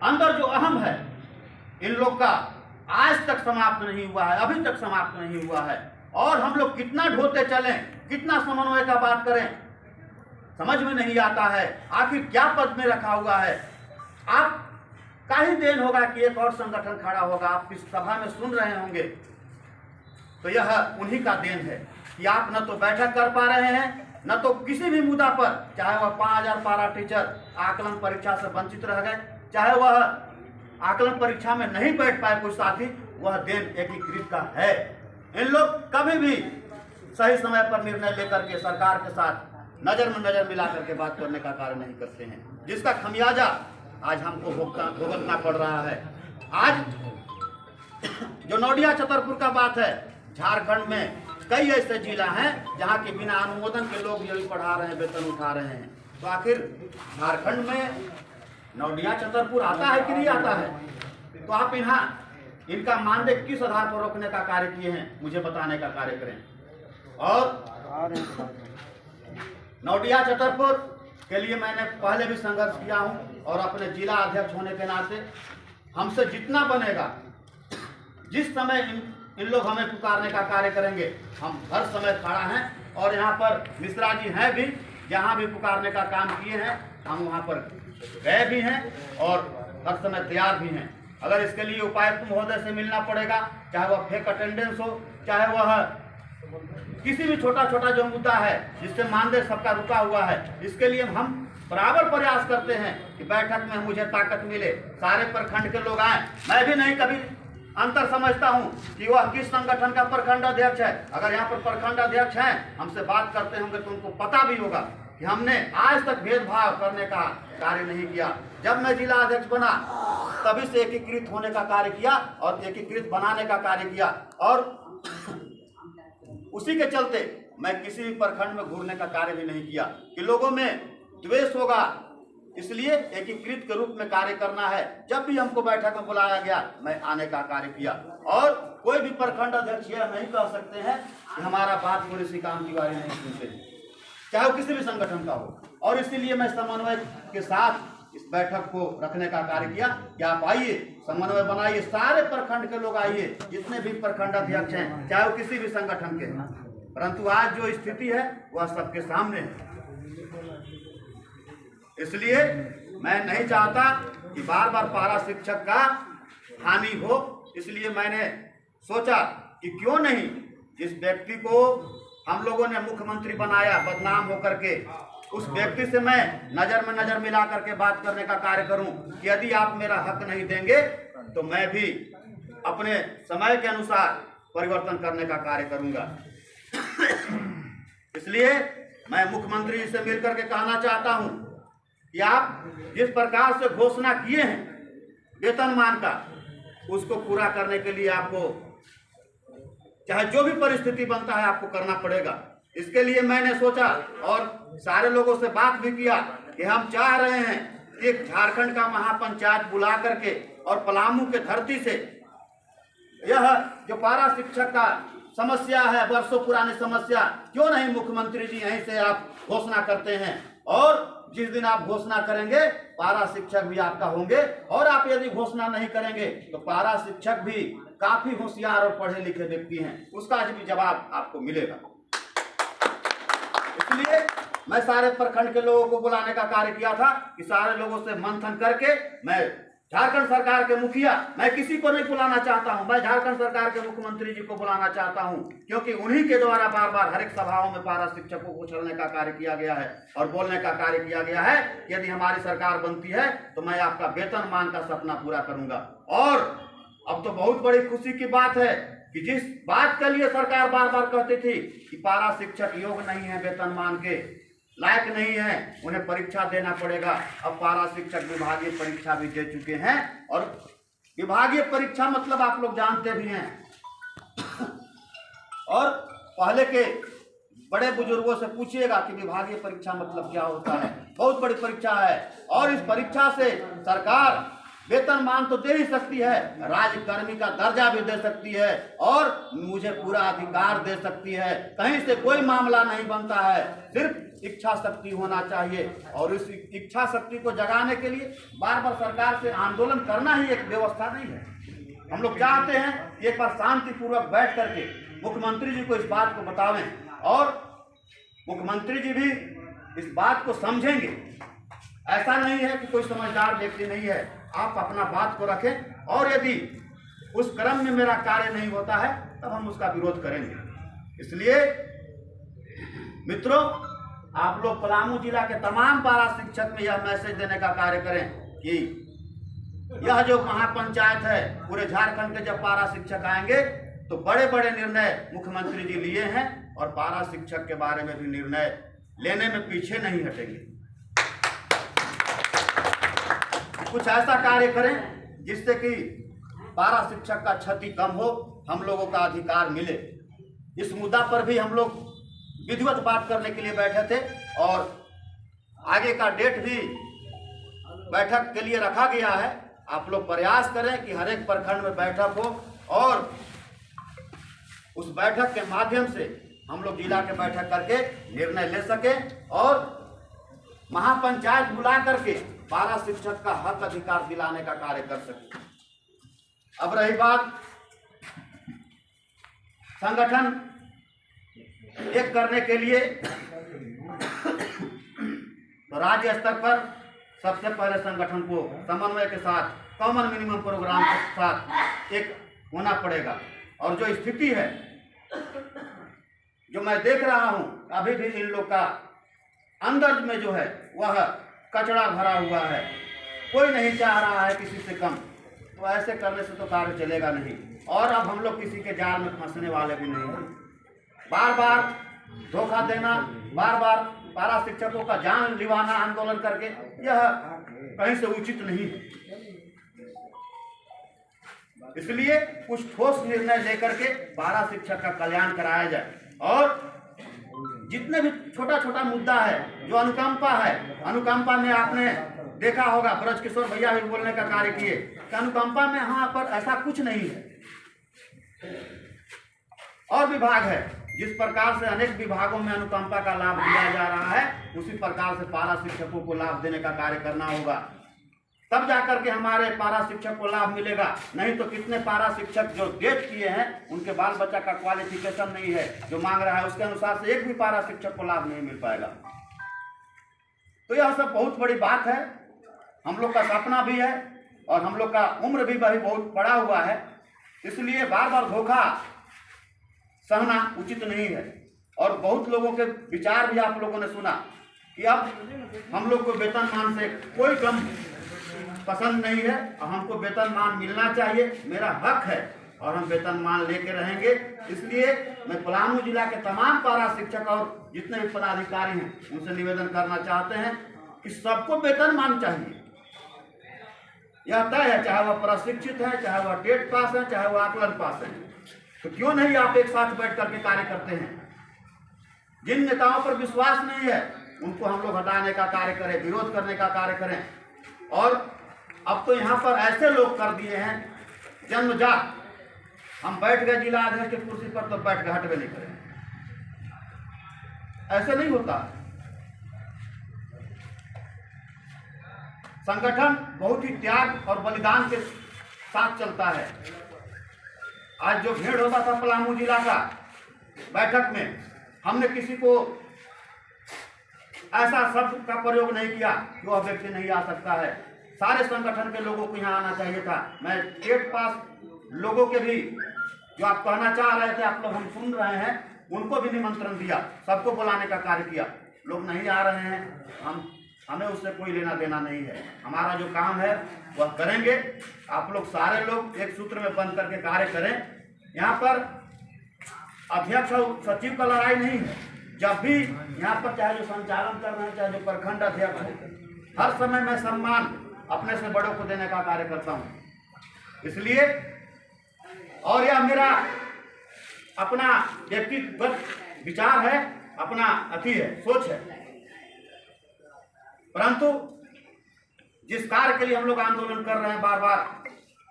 अंदर जो अहम है इन लोग का आज तक समाप्त नहीं हुआ है, अभी तक समाप्त नहीं हुआ है। और हम लोग कितना ढोते चलें, कितना समन्वय का बात करें, समझ में नहीं आता है। आखिर क्या पद में रखा हुआ है? आप का ही देन होगा कि एक और संगठन खड़ा होगा। आप इस सभा में सुन रहे होंगे तो यह उन्हीं का देन है कि आप न तो बैठक कर पा रहे हैं, न तो किसी भी मुद्दा पर, चाहे वह 5000 पारा टीचर आकलन परीक्षा से वंचित रह गए, चाहे वह आकलन परीक्षा में नहीं बैठ पाए कुछ साथी, वह देन एकीकृत का है। इन लोग कभी भी सही समय पर निर्णय लेकर के सरकार के साथ नजर में नजर मिला करके बात करने का कार्य नहीं करते हैं, जिसका खमियाजा आज हमको भुगतना पड़ रहा है। आज जो नौडिया छतरपुर का बात है, झारखंड में कई ऐसे जिला हैं जहां के बिना अनुमोदन के लोग यही पढ़ा रहे हैं, वेतन उठा रहे हैं। तो आखिर झारखंड में नौडिया छतरपुर आता है कि नहीं आता है? तो आप इनका मानदेय किस आधार पर रोकने का कार्य किए हैं, मुझे बताने का कार्य करें। और नौडिया छतरपुर के लिए मैंने पहले भी संघर्ष किया हूं और अपने जिला अध्यक्ष होने के नाते हमसे जितना बनेगा, जिस समय इन लोग हमें पुकारने का कार्य करेंगे, हम हर समय खड़ा हैं। और यहाँ पर मिश्रा जी हैं भी, जहाँ भी पुकारने का काम किए हैं हम वहाँ पर गए भी हैं और हर समय तैयार भी हैं। अगर इसके लिए उपायुक्त महोदय से मिलना पड़ेगा, चाहे वह फेक अटेंडेंस हो, चाहे वह किसी भी छोटा छोटा जो मुद्दा है जिससे मानदेय सबका रुका हुआ है, इसके लिए हम बराबर प्रयास करते हैं कि बैठक में मुझे ताकत मिले, सारे प्रखंड के लोग आए। मैं भी नहीं कभी अंतर समझता हूं कि वह किस संगठन का प्रखंड अध्यक्ष है। अगर यहाँ पर प्रखंड अध्यक्ष हैं, हमसे बात करते होंगे तो उनको पता भी होगा कि हमने आज तक भेदभाव करने का कार्य नहीं किया। जब मैं जिला अध्यक्ष बना तभी से एकीकृत होने का कार्य किया और एकीकृत बनाने का कार्य किया। और उसी के चलते मैं किसी भी प्रखंड में घूरने का कार्य भी नहीं किया कि लोगों में द्वेष होगा, इसलिए एकीकृत के रूप में कार्य करना है। जब भी हमको बैठक में बुलाया गया, मैं आने का कार्य किया। और कोई भी प्रखंड अध्यक्ष यह नहीं कह सकते हैं कि हमारा बात पूरे सी काम की बारी नहीं सुनते, चाहे वो किसी भी संगठन का हो। और इसीलिए मैं समन्वय के साथ इस बैठक को रखने का कार्य किया कि आप आइए, समन्वय बनाइए, सारे प्रखंड के लोग आइए, जितने भी प्रखंड अध्यक्ष हैं, चाहे वो किसी भी संगठन के। परंतु आज जो स्थिति है वह सबके सामने है। इसलिए मैं नहीं चाहता कि बार बार पारा शिक्षक का हानि हो। इसलिए मैंने सोचा कि क्यों नहीं जिस व्यक्ति को हम लोगों ने मुख्यमंत्री बनाया बदनाम होकर के, उस व्यक्ति से मैं नजर में नजर मिला करके बात करने का कार्य करूं कि यदि आप मेरा हक नहीं देंगे तो मैं भी अपने समय के अनुसार परिवर्तन करने का कार्य करूंगा। इसलिए मैं मुख्यमंत्री जी से मिलकर के कहना चाहता हूं कि आप जिस प्रकार से घोषणा किए हैं वेतनमान का, उसको पूरा करने के लिए आपको चाहे जो भी परिस्थिति बनता है आपको करना पड़ेगा। इसके लिए मैंने सोचा और सारे लोगों से बात भी किया कि हम चाह रहे हैं कि एक झारखंड का महापंचायत बुला करके और पलामू के धरती से यह जो पारा शिक्षक का समस्या है, वर्षों पुरानी समस्या, क्यों नहीं मुख्यमंत्री जी यहीं से आप घोषणा करते हैं। और जिस दिन आप घोषणा करेंगे पारा शिक्षक भी आपका होंगे। और आप यदि घोषणा नहीं करेंगे तो पारा शिक्षक भी काफी होशियार और पढ़े लिखे व्यक्ति हैं, उसका आज भी जवाब आपको मिलेगा। इसलिए मैं सारे प्रखंड के लोगों को बुलाने का कार्य किया था कि सारे लोगों से मंथन करके मैं झारखंड सरकार के मुखिया, मैं किसी को नहीं बुलाना चाहता हूं, मैं झारखंड सरकार के मुख्यमंत्री जी को बुलाना चाहता हूं, क्योंकि उन्हीं के द्वारा बार बार हर एक सभाओं में पारा शिक्षकों को उछलने का कार्य किया गया है और बोलने का कार्य किया गया है कि यदि हमारी सरकार बनती है तो मैं आपका वेतनमान का सपना पूरा करूंगा। और अब तो बहुत बड़ी खुशी की बात है कि जिस बात के लिए सरकार बार बार कहती थी कि पारा शिक्षक योग्य नहीं है, वेतनमान के लायक नहीं है, उन्हें परीक्षा देना पड़ेगा, अब पारा शिक्षक विभागीय परीक्षा भी दे चुके हैं। और विभागीय परीक्षा मतलब आप लोग जानते भी हैं। और पहले के बड़े बुजुर्गों से पूछिएगा कि विभागीय परीक्षा मतलब क्या होता है, बहुत बड़ी परीक्षा है। और इस परीक्षा से सरकार वेतनमान तो दे ही सकती है, राजकर्मी का दर्जा भी दे सकती है और मुझे पूरा अधिकार दे सकती है। कहीं से कोई मामला नहीं बनता है, सिर्फ इच्छा शक्ति होना चाहिए। और इस इच्छा शक्ति को जगाने के लिए बार बार सरकार से आंदोलन करना ही एक व्यवस्था नहीं है। हम लोग चाहते हैं कि एक बार शांतिपूर्वक बैठ करके मुख्यमंत्री जी को इस बात को बतावें और मुख्यमंत्री जी भी इस बात को समझेंगे। ऐसा नहीं है कि कोई समझदार व्यक्ति नहीं है, आप अपना बात को रखें और यदि उस क्रम में मेरा कार्य नहीं होता है तब हम उसका विरोध करेंगे। इसलिए मित्रों, आप लोग पलामू जिला के तमाम पारा शिक्षक में यह मैसेज देने का कार्य करें कि यह जो महापंचायत है, पूरे झारखंड के जब पारा शिक्षक आएंगे तो बड़े बड़े निर्णय मुख्यमंत्री जी लिए हैं और पारा शिक्षक के बारे में भी निर्णय लेने में पीछे नहीं हटेंगे। कुछ ऐसा कार्य करें जिससे कि पारा शिक्षक का क्षति कम हो, हम लोगों का अधिकार मिले। इस मुद्दा पर भी हम लोग विधिवत बात करने के लिए बैठे थे और आगे का डेट भी बैठक के लिए रखा गया है। आप लोग प्रयास करें कि हर एक प्रखंड में बैठक हो और उस बैठक के माध्यम से हम लोग जिला के बैठक करके निर्णय ले सकें और महापंचायत बुला करके पारा शिक्षक का हक अधिकार दिलाने का कार्य कर सकें। अब रही बात संगठन एक करने के लिए, तो राज्य स्तर पर सबसे पहले संगठन को समन्वय के साथ कॉमन मिनिमम प्रोग्राम के साथ एक होना पड़ेगा। और जो स्थिति है जो मैं देख रहा हूं, अभी भी इन लोग का अंदर में जो है वह कचरा भरा हुआ है, कोई नहीं चाह रहा है किसी से कम। तो ऐसे करने से तो कार्य चलेगा नहीं और अब हम लोग किसी के जाल में फंसने वाले भी नहीं हैं। बार बार धोखा देना, बार बार पारा शिक्षकों का जान लिवाना आंदोलन करके, यह कहीं से उचित नहीं है। इसलिए कुछ ठोस निर्णय लेकर के पारा शिक्षक का कल्याण कराया जाए और जितने भी छोटा छोटा मुद्दा है, जो अनुकंपा है, अनुकंपा में आपने देखा होगा, ब्रज किशोर भैया भी बोलने का कार्य किए कि अनुकंपा में यहाँ पर ऐसा कुछ नहीं है। और विभाग है, जिस प्रकार से अनेक विभागों में अनुकंपा का लाभ दिया जा रहा है, उसी प्रकार से पारा शिक्षकों को लाभ देने का कार्य करना होगा, तब जाकर के हमारे पारा शिक्षक को लाभ मिलेगा। नहीं तो कितने पारा शिक्षक जो डेट किए हैं उनके बाल बच्चा का क्वालिफिकेशन नहीं है, जो मांग रहा है उसके अनुसार से एक भी पारा शिक्षक को लाभ नहीं मिल पाएगा। तो यह सब बहुत बड़ी बात है, हम लोग का सपना भी है और हम लोग का उम्र भी बहुत बड़ा हुआ है। इसलिए बार बार धोखा सहना उचित नहीं है। और बहुत लोगों के विचार भी आप लोगों ने सुना कि अब हम लोग को वेतनमान से कोई कम पसंद नहीं है और हमको वेतनमान मिलना चाहिए, मेरा हक है और हम वेतनमान लेके रहेंगे। इसलिए मैं पलामू जिला के तमाम पारा शिक्षक और जितने भी पदाधिकारी हैं उनसे निवेदन करना चाहते हैं कि सबको वेतनमान चाहिए। यह तय है, चाहे वह प्रशिक्षित है, चाहे वह टेट पास है, चाहे वह आकलन पास है। तो क्यों नहीं आप एक साथ बैठ करके कार्य करते हैं? जिन नेताओं पर विश्वास नहीं है उनको हम लोग हटाने का कार्य करें, विरोध करने का कार्य करें। और अब तो यहाँ पर ऐसे लोग कर दिए हैं जन्मजात, हम बैठ गए जिला अध्यक्ष की कुर्सी पर तो बैठ गए, हटवे नहीं करें। ऐसे नहीं होता। संगठन बहुत ही त्याग और बलिदान के साथ चलता है। आज जो भीड़ होता था पलामू जिला का बैठक में, हमने किसी को ऐसा शब्द का प्रयोग नहीं किया कि वह व्यक्ति नहीं आ सकता है। सारे संगठन के लोगों को यहाँ आना चाहिए था। मैं टेट पास लोगों के भी जो आप कहना चाह रहे थे, आप लोग हम सुन रहे हैं, उनको भी निमंत्रण दिया, सबको बुलाने का कार्य किया। लोग नहीं आ रहे हैं, हमें उससे कोई लेना देना नहीं है। हमारा जो काम है वह करेंगे। आप लोग सारे लोग एक सूत्र में बंद करके कार्य करें। यहाँ पर अध्यक्ष और सचिव का लड़ाई नहीं है। जब भी यहाँ पर चाहे जो संचालन कर रहे हैं, चाहे जो प्रखंड अध्यक्ष है, हर समय मैं सम्मान अपने से बड़ों को देने का कार्य करता हूँ। इसलिए और यह मेरा अपना व्यक्तिगत विचार है, अपना अति है, सोच है। परंतु जिस कार्य के लिए हम लोग आंदोलन कर रहे हैं बार बार,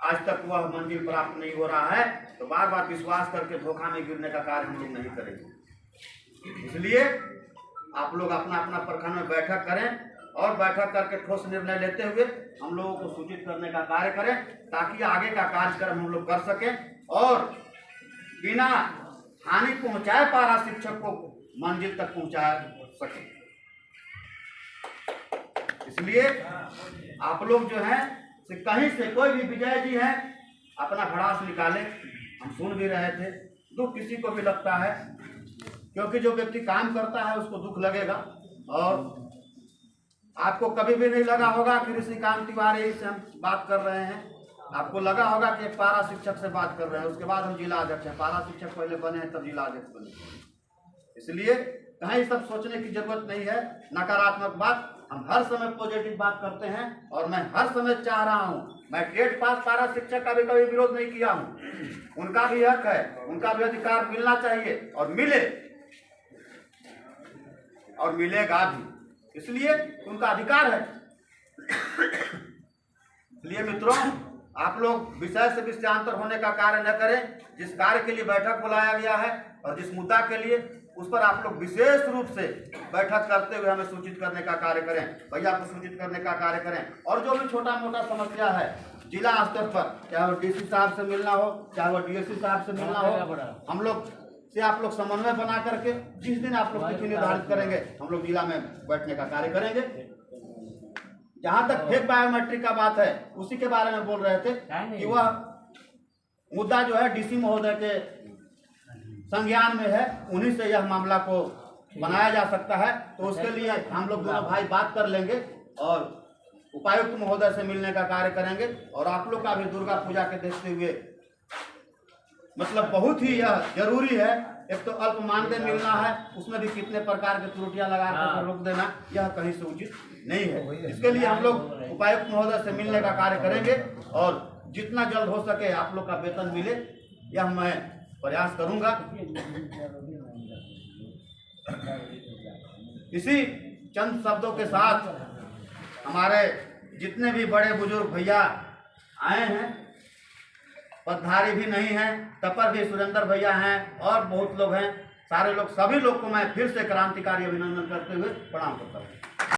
आज तक वह मंजिल प्राप्त नहीं हो रहा है, तो बार बार विश्वास करके धोखा में गिरने का कार्य हम लोग नहीं करेंगे। इसलिए आप लोग अपना अपना प्रखंड में बैठक करें और बैठक करके ठोस निर्णय लेते हुए हम लोगों को सूचित करने का कार्य करें, ताकि आगे का कार्यक्रम हम लोग कर सकें और बिना हानि पहुंचाए पारा शिक्षक को मंजिल तक पहुंचा सके। इसलिए आप लोग जो है कहीं से कोई भी विजय जी है अपना भड़ास निकाले। हम सुन भी रहे थे, दुख किसी को भी लगता है, क्योंकि जो व्यक्ति काम करता है उसको दुख लगेगा। और आपको कभी भी नहीं लगा होगा कि ऋषिकांत तिवारी से हम बात कर रहे हैं, आपको लगा होगा कि एक पारा शिक्षक से बात कर रहे हैं, उसके बाद हम जिला अध्यक्ष हैं। पारा शिक्षक पहले बने हैं तब जिला अध्यक्ष बने। इसलिए कहीं सब सोचने की जरूरत नहीं है, नकारात्मक बात। हम हर समय पॉजिटिव बात करते हैं और मैं हर समय चाह रहा हूं, मैं टेट पास पारा शिक्षक का भी कभी विरोध नहीं किया हूं। उनका भी हक है, उनका भी अधिकार मिलना चाहिए और मिले और मिलेगा भी, इसलिए उनका अधिकार है। इसलिए मित्रों, आप लोग विषय से विषयांतर होने का कार्य न करें। जिस कार्य के लिए बैठक बुलाया गया है और जिस मुद्दा के लिए, उस पर आप लोग विशेष रूप से बैठक करते हुए हमें सूचित करने का कार्य करें, भैया को सूचित करने का कार्य करें। और जो भी छोटा मोटा समस्या है जिला स्तर पर, चाहे वो डीसी साहब से मिलना हो, चाहे वो डीएससी साहब से मिलना हो, हम लोग से आप लोग समन्वय बना करके जिस दिन आप लोग तिथि निर्धारित करेंगे, हम लोग जिला में बैठने का कार्य करेंगे। जहां तक फेक बायोमेट्रिक का बात है, उसी के बारे में बोल रहे थे कि वह मुद्दा जो है डीसी महोदय के संज्ञान में है, उन्हीं से यह मामला को बनाया जा सकता है। तो उसके लिए हम लोग दोनों भाई बात कर लेंगे और उपायुक्त महोदय से मिलने का कार्य करेंगे। और आप लोग का भी दुर्गा पूजा के देखते हुए मतलब बहुत ही यह जरूरी है। एक तो अल्प मानदेय मिलना है, उसमें भी कितने प्रकार के त्रुटियां लगा कर रोक देना, यह कहीं से उचित नहीं है। इसके लिए हम लोग उपायुक्त महोदय से मिलने का कार्य करेंगे और जितना जल्द हो सके आप लोग का वेतन मिले, यह मैं प्रयास करूंगा। इसी चंद शब्दों के साथ हमारे जितने भी बड़े बुजुर्ग भैया आए हैं, पदधारी भी नहीं हैं, तपर भी सुरेंद्र भैया हैं और बहुत लोग हैं, सारे लोग, सभी लोग को मैं फिर से क्रांतिकारी अभिनंदन करते हुए प्रणाम करता हूँ।